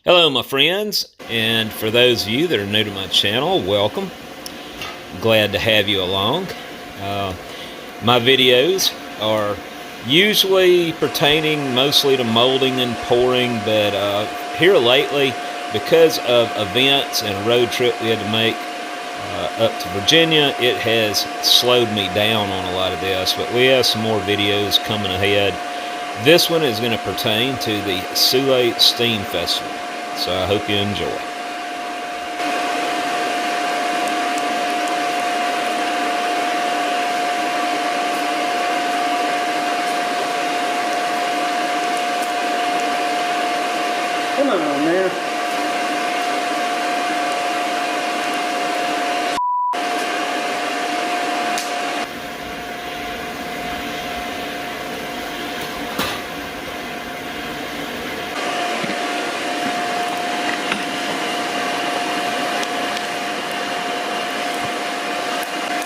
Hello my friends, and for those of you that are new to my channel, welcome. Glad to have you along. My videos are usually pertaining mostly to molding and pouring, but here lately, because of events and a road trip we had to make up to Virginia, it has slowed me down on a lot of this, but we have some more videos coming ahead. This one is going to pertain to the Soule Steam Festival. So I hope you enjoy. Come on, man.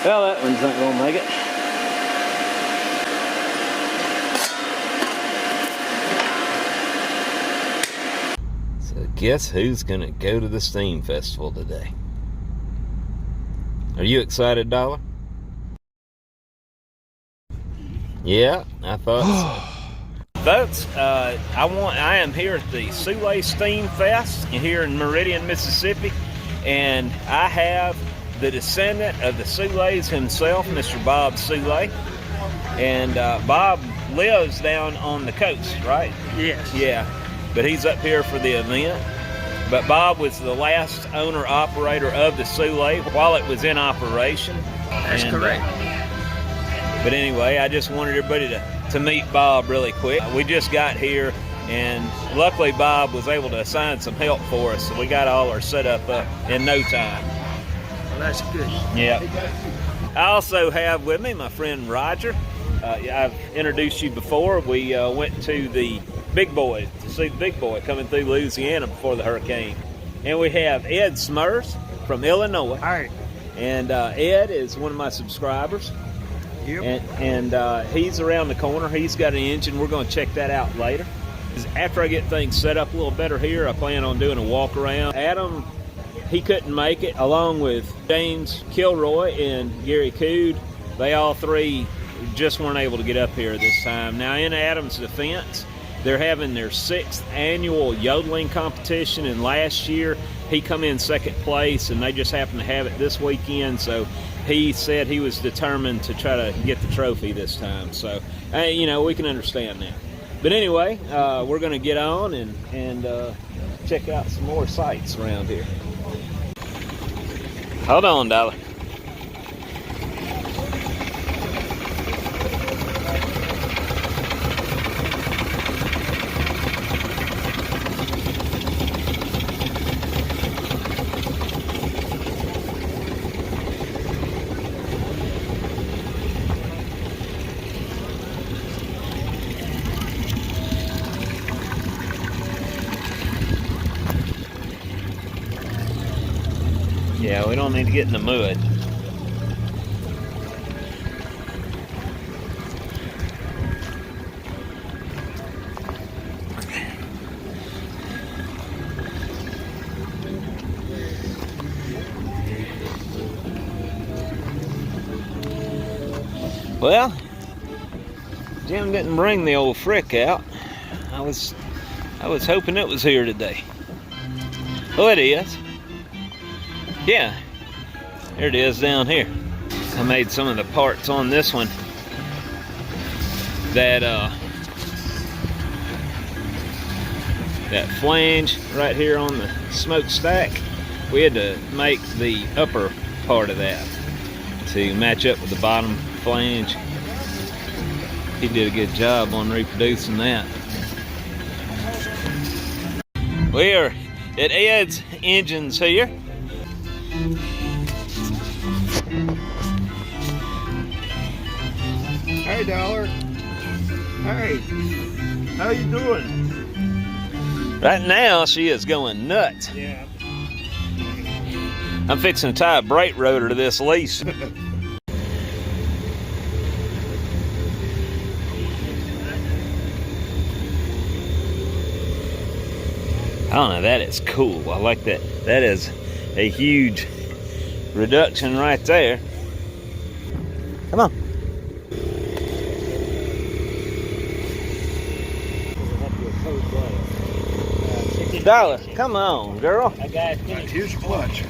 Well, that one's not gonna make it. So guess who's gonna go to the Steam Festival today? Are you excited, Dollar? Yeah, I thought so. Folks, I am here at the Soule Steam Fest here in Meridian, Mississippi, and I have the descendant of the Soules himself, Mr. Bob Soule. And Bob lives down on the coast, right? Yes. Yeah, but he's up here for the event. But Bob was the last owner-operator of the Soule while it was in operation. That's correct. But anyway, I just wanted everybody to meet Bob really quick. We just got here, and luckily Bob was able to assign some help for us, so we got all our setup up in no time. That's good. Yeah. I also have with me my friend Roger. I've introduced you before. We went to the Big Boy to see the Big Boy coming through Louisiana before the hurricane. And we have Ed Smurs from Illinois. All right. And Ed is one of my subscribers. Yep. And he's around the corner. He's got an engine. We're going to check that out later. After I get things set up a little better here, I plan on doing a walk around. Adam, he couldn't make it, along with James Kilroy and Gary Cood. They all three just weren't able to get up here this time. Now, in Adam's defense, they're having their 6th annual yodeling competition, and last year he come in 2nd place, and they just happened to have it this weekend, so he said he was determined to try to get the trophy this time. So, you know, we can understand that. But anyway, we're going to get on and check out some more sights around here. Hold on, Dollar. Yeah, we don't need to get in the mud. Well, Jim didn't bring the old frick out. I was hoping it was here today. Well, it is. Yeah, there it is down here. I made some of the parts on this one that flange right here on the smokestack. We had to make the upper part of that to match up with the bottom flange. He did a good job on reproducing that. We are at Ed's Engines here. Hey, Dollar. Hey, how you doing? Right now, she is going nuts. Yeah. I'm fixing to tie a brake rotor to this lease. I don't know, that is cool. I like that. That is a huge reduction right there. Come on. Dollar, come on, girl. I got it. Here's your clutch.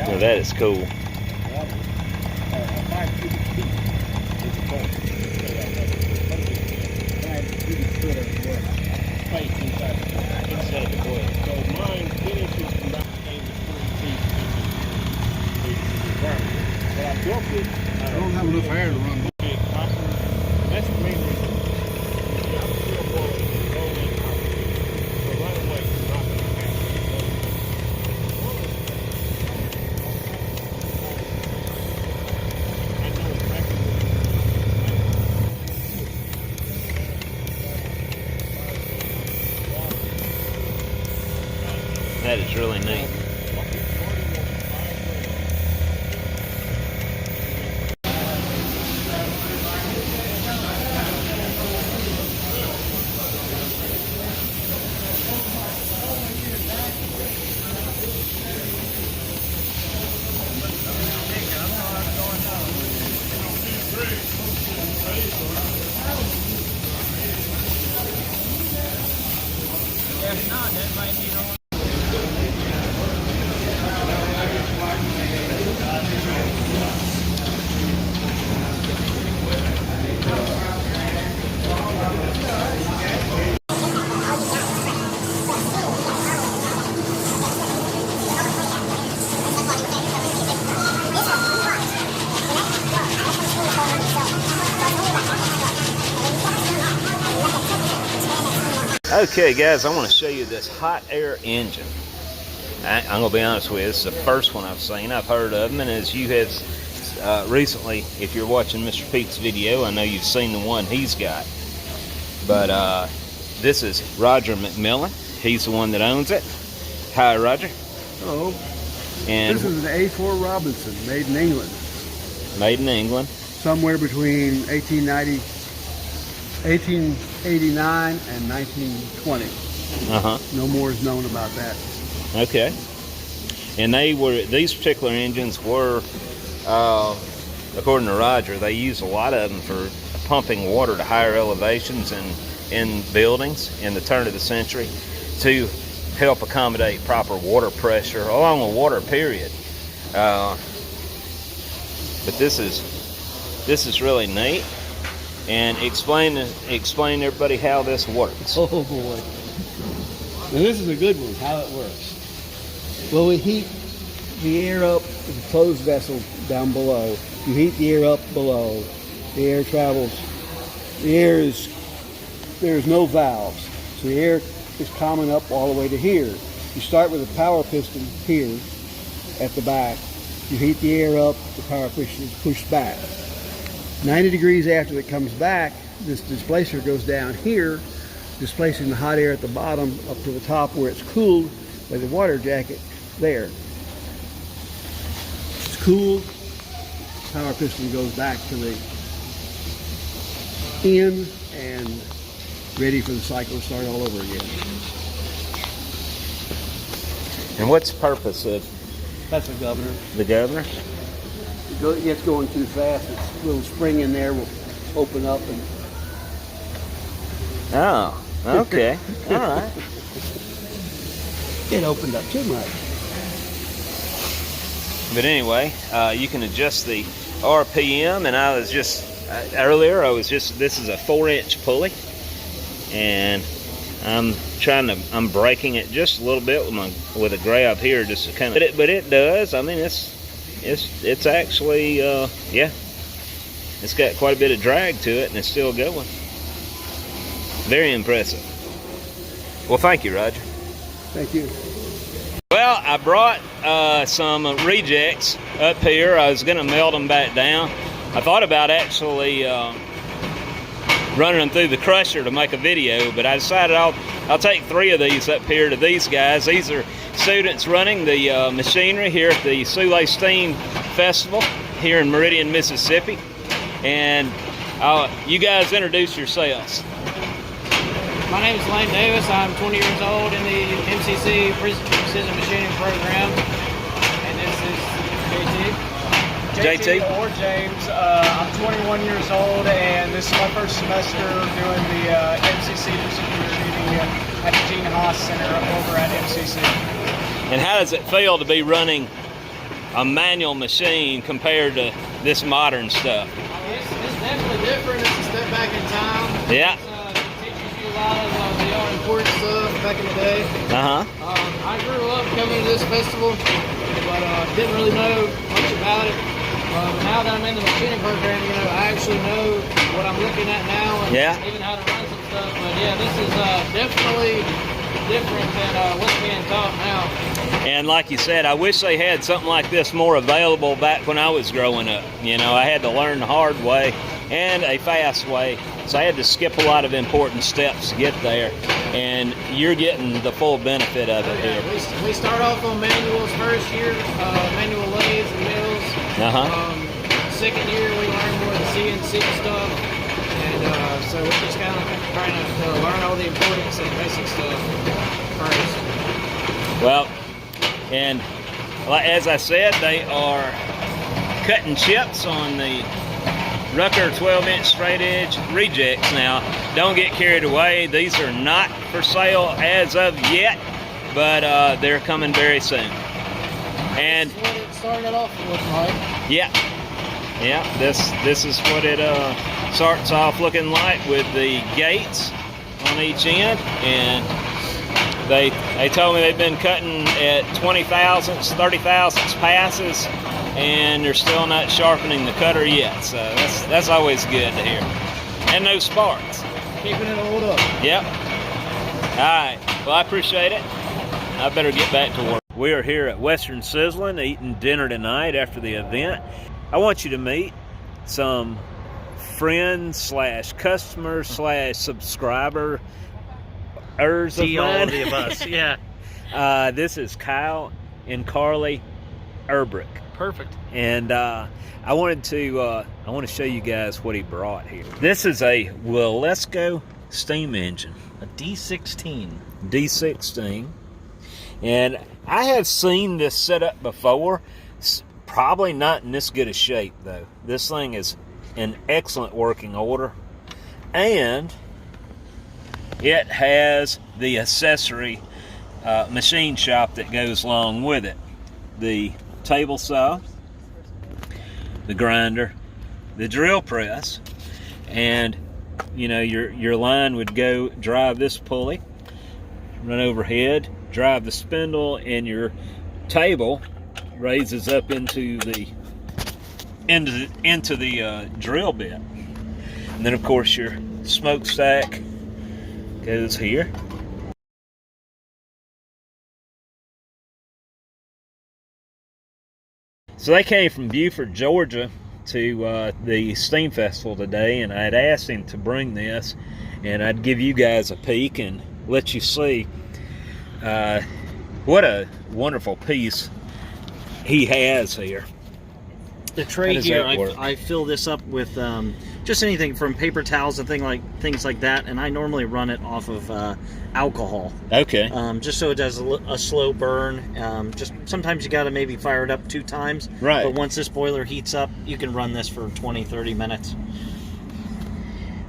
Oh, that is cool. I don't have enough air to run. That's the main reason. That is really neat. Okay guys, I want to show you this hot air engine. I'm going to be honest with you, this is the first one I've seen. I've heard of them, and as you have recently, if you're watching Mr. Pete's video, I know you've seen the one he's got. But this is Roger McMillan. He's the one that owns it. Hi Roger. Hello. And this is an A4 Robinson, made in England. Made in England. Somewhere between 1889 and 1920. No more is known about that. Okay. And these particular engines were, according to Roger, they use a lot of them for pumping water to higher elevations in buildings in the turn of the century to help accommodate proper water pressure along with water, period. But this is really neat. And explain to everybody how this works. Oh boy. Now this is a good one, how it works. Well, we heat the air up in the closed vessel down below. You heat the air up below. The air travels. There's no valves. So the air is coming up all the way to here. You start with a power piston here at the back. You heat the air up, the power piston is pushed back. 90 degrees after it comes back, this displacer goes down here, displacing the hot air at the bottom up to the top where it's cooled by the water jacket there. It's cooled, power piston goes back to the end and ready for the cycle to start all over again. And what's the purpose of That's a governor. the governor? It gets going too fast, a little spring in there will open up and... Oh, okay. All right. It opened up too much. But anyway, you can adjust the RPM, and I was just, earlier, this is a 4-inch pulley, and I'm breaking it just a little bit with a grab here, just to kind of, but it does. I mean, it's actually, yeah, it's got quite a bit of drag to it, and it's still going. Very impressive. Well, thank you, Roger. Thank you. Well, I brought some rejects up here. I was going to melt them back down. I thought about actually running them through the crusher to make a video, but I decided I'll take 3 of these up here to these guys. These are students running the machinery here at the Soule Steam Festival here in Meridian, Mississippi. And you guys introduce yourselves. My name is Lane Davis. I'm 20 years old in the MCC Precision Machining program. And this is JT. JT? Or James. I'm 21 years old, and this is my first semester doing the MCC Precision Machining at the Gene Haas Center over at MCC. And how does it feel to be running a manual machine compared to this modern stuff? It's definitely different. It's a step back in time. Yeah. It teaches you a lot of the all important stuff back in the day. I grew up coming to this festival, but didn't really know much about it. Now that I'm in the machining program, I actually know what I'm looking at now and even how to run some stuff. But yeah, this is definitely different than what's being taught now. And like you said, I wish they had something like this more available back when I was growing up. I had to learn the hard way and a fast way, so I had to skip a lot of important steps to get there. And you're getting the full benefit of it here. We start off on manuals first year, manual lathes and mills. Second year we learn more of the CNC stuff, and so we're just kind of trying to learn all the importance and basic stuff first. Well, and as I said, they are cutting chips on the Rucker 12-inch straight edge rejects. Now, don't get carried away. These are not for sale as of yet, but they're coming very soon. And this is what it started off looking like. Yeah, this is what it starts off looking like, with the gates on each end. And they told me they've been cutting at 20 thousandths, 30 thousandths passes, and they're still not sharpening the cutter yet. So that's always good to hear. And no sparks. Keeping it oiled up. Yep. All right. Well, I appreciate it. I better get back to work. We are here at Western Sizzling eating dinner tonight after the event. I want you to meet some friends / customers / subscribers of mine. All of us, yeah. This is Kyle and Carly Erbrick. Perfect. And I want to show you guys what he brought here. This is a Wilesco steam engine, A D16. D16, and I have seen this setup before. It's probably not in this good a shape though. This thing is in excellent working order, and it has the accessory machine shop that goes along with it. The table saw, the grinder, the drill press, and your line would go drive this pulley, run overhead, drive the spindle, and your table raises up into the drill bit. And then of course your smokestack goes here. So they came from Beaufort, Georgia to the Steam Festival today, and I had asked him to bring this, and I'd give you guys a peek and let you see what a wonderful piece he has here. The tray here, I fill this up with just anything from paper towels and things like that, and I normally run it off of alcohol. Okay. Just so it does a slow burn. Just sometimes you got to maybe fire it up 2 times. Right. But once this boiler heats up, you can run this for 20-30 minutes.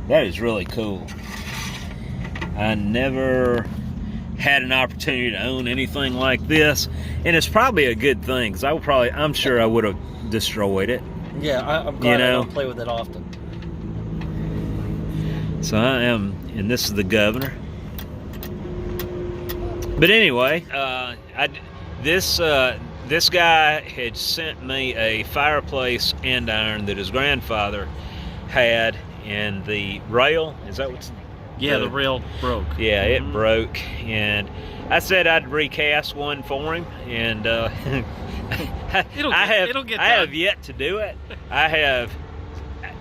That is really cool. I never had an opportunity to own anything like this, and it's probably a good thing, because I'm sure I would have destroyed it. Yeah, I'm glad I don't play with it often. So I am, and this is the governor. But anyway, this guy had sent me a fireplace andiron that his grandfather had, and the rail, is that what's... Yeah, the rail broke. Yeah, it broke, and I said I'd recast one for him, and I have yet to do it. I have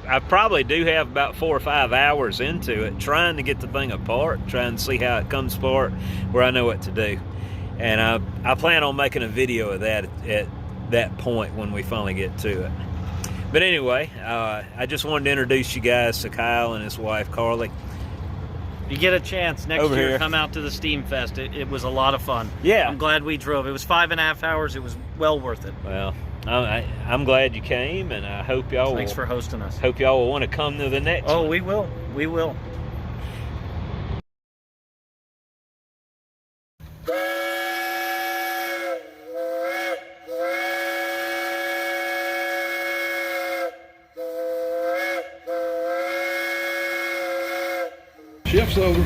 I probably do have about 4 or 5 hours into it, trying to get the thing apart, trying to see how it comes apart, where I know what to do. And I plan on making a video of that at that point when we finally get to it. But anyway, I just wanted to introduce you guys to Kyle and his wife, Carly. If you get a chance next Over year, here. come out to the Steam Fest. It was a lot of fun. Yeah. I'm glad we drove. It was 5.5 hours. It was well worth it. Well, I'm glad you came, and I hope y'all Thanks for hosting us. Hope y'all will want to come to the next one. Oh, we will. We will. Shift's over.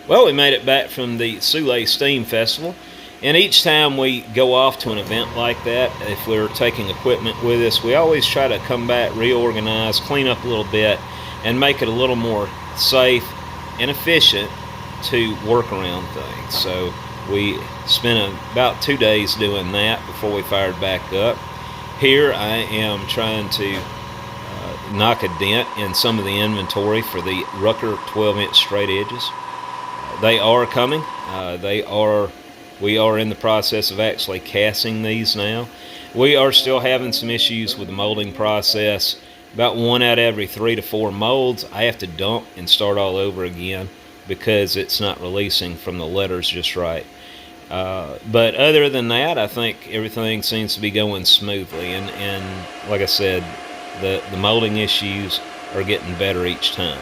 Well, we made it back from the Soule Steam Festival, and each time we go off to an event like that, if we're taking equipment with us, we always try to come back, reorganize, clean up a little bit, and make it a little more safe and efficient to work around things. So we spent about 2 days doing that before we fired back up. Here I am trying to knock a dent in some of the inventory for the Rucker 12-inch straight edges. They are coming. We are in the process of actually casting these now. We are still having some issues with the molding process. About 1 out of every 3 to 4 molds I have to dump and start all over again because it's not releasing from the letters just right. But other than that, I think everything seems to be going smoothly, and like I said, the molding issues are getting better each time.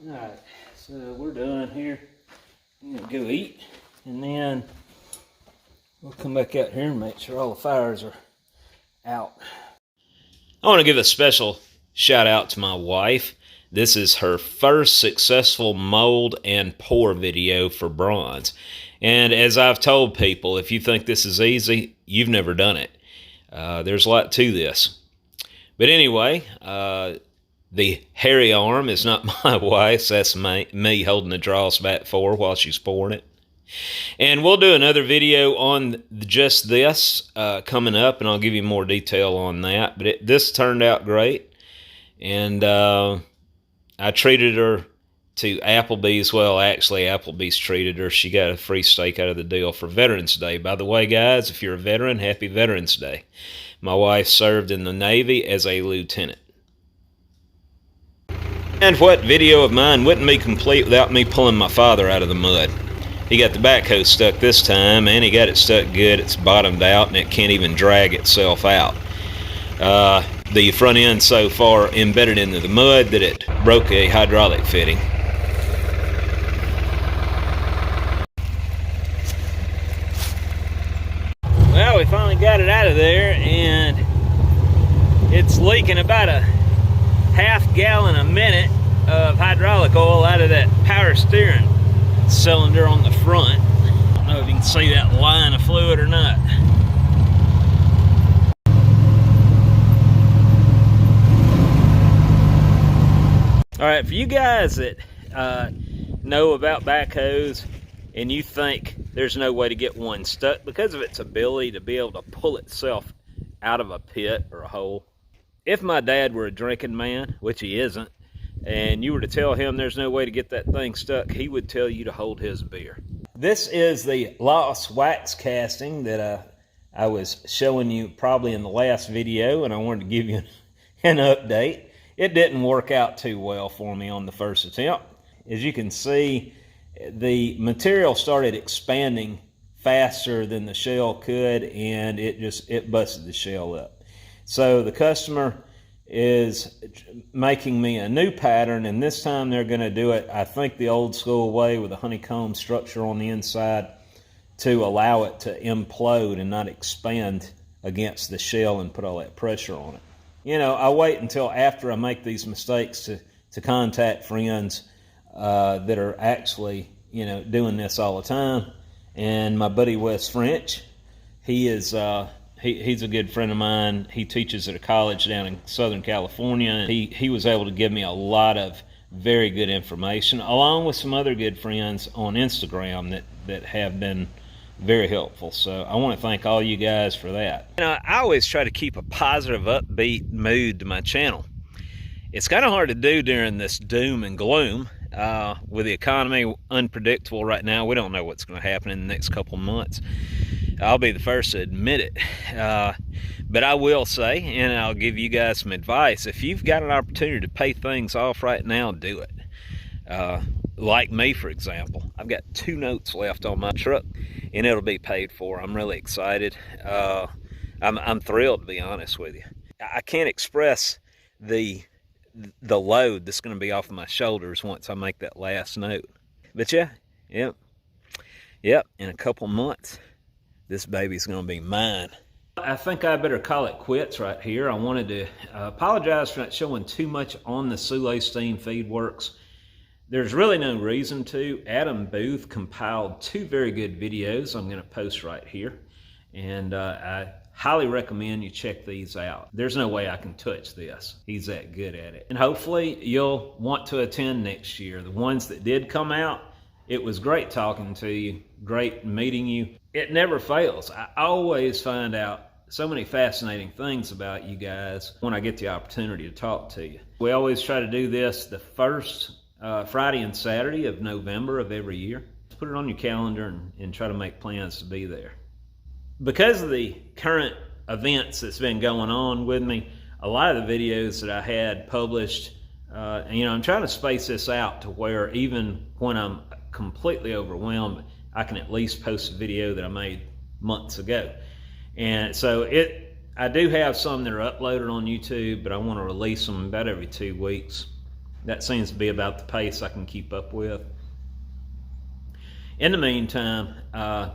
Alright, so we're done here. I'm going to go eat, and then we'll come back out here and make sure all the fires are out. I want to give a special shout out to my wife. This is her first successful mold and pour video for bronze. And as I've told people, if you think this is easy, you've never done it. There's a lot to this. But anyway, the hairy arm is not my wife's. That's me holding the draws back for her while she's pouring it. And we'll do another video on just this coming up, and I'll give you more detail on that. But this turned out great. And I treated her to Applebee's. Well, actually, Applebee's treated her. She got a free steak out of the deal for Veterans Day. By the way, guys, if you're a veteran, happy Veterans Day. My wife served in the Navy as a lieutenant. And what video of mine wouldn't be complete without me pulling my father out of the mud. He got the backhoe stuck this time, and he got it stuck good. It's bottomed out, and it can't even drag itself out. The front end so far embedded into the mud that it broke a hydraulic fitting. Well, we finally got it out of there, and it's leaking about a ½ gallon a minute of hydraulic oil out of that power steering cylinder on the front. I don't know if you can see that line of fluid or not. Alright, for you guys that know about backhoes and you think there's no way to get one stuck because of its ability to be able to pull itself out of a pit or a hole. If my dad were a drinking man, which he isn't, and you were to tell him there's no way to get that thing stuck, he would tell you to hold his beer. This is the lost wax casting that I was showing you probably in the last video, and I wanted to give you an update. It didn't work out too well for me on the first attempt. As you can see, the material started expanding faster than the shell could, and it busted the shell up. So the customer is making me a new pattern, and this time they're going to do it, I think, the old school way with a honeycomb structure on the inside to allow it to implode and not expand against the shell and put all that pressure on it. You know, I wait until after I make these mistakes to contact friends that are actually, you know, doing this all the time. And my buddy Wes French, he's a good friend of mine. He teaches at a college down in Southern California. He was able to give me a lot of very good information, along with some other good friends on Instagram that have been very helpful. So I want to thank all you guys for that. You know, I always try to keep a positive, upbeat mood to my channel. It's kind of hard to do during this doom and gloom. With the economy unpredictable right now, we don't know what's going to happen in the next couple months. I'll be the first to admit it. But I will say, and I'll give you guys some advice, if you've got an opportunity to pay things off right now, do it. Like me, for example, I've got 2 notes left on my truck, and it'll be paid for. I'm really excited. I'm thrilled, to be honest with you. I can't express the load that's going to be off of my shoulders once I make that last note. But yeah, in a couple months, this baby's going to be mine. I think I better call it quits right here. I wanted to apologize for not showing too much on the Soule Steam Feed Works. There's really no reason to. Adam Booth compiled 2 very good videos I'm going to post right here, and I highly recommend you check these out. There's no way I can touch this. He's that good at it. And hopefully you'll want to attend next year. The ones that did come out, it was great talking to you, great meeting you. It never fails. I always find out so many fascinating things about you guys when I get the opportunity to talk to you. We always try to do this the first Friday and Saturday of November of every year. Put it on your calendar and try to make plans to be there. Because of the current events that's been going on with me, a lot of the videos that I had published, I'm trying to space this out to where even when I'm completely overwhelmed, I can at least post a video that I made months ago. And so I do have some that are uploaded on YouTube, but I want to release them about every 2 weeks. That seems to be about the pace I can keep up with. In the meantime, I've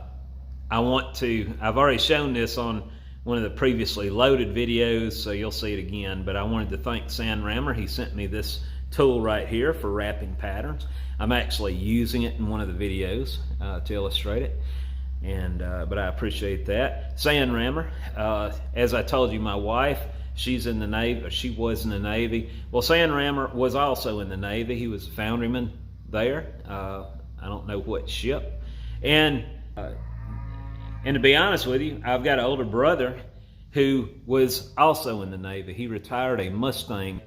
already shown this on one of the previously loaded videos, so you'll see it again, but I wanted to thank Sand Rammer. He sent me this tool right here for wrapping patterns. I'm actually using it in one of the videos to illustrate it, but I appreciate that. Sand Rammer, as I told you, my wife, she's in the Navy, or she was in the Navy. Well, Sand Rammer was also in the Navy. He was a foundryman there. I don't know what ship. And to be honest with you, I've got an older brother who was also in the Navy. He retired a Mustang.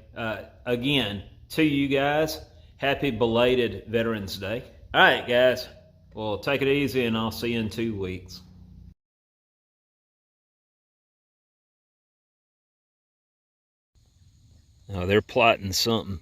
Again, to you guys, happy belated Veterans Day. All right, guys. Well, take it easy, and I'll see you in 2 weeks. Oh, they're plotting something.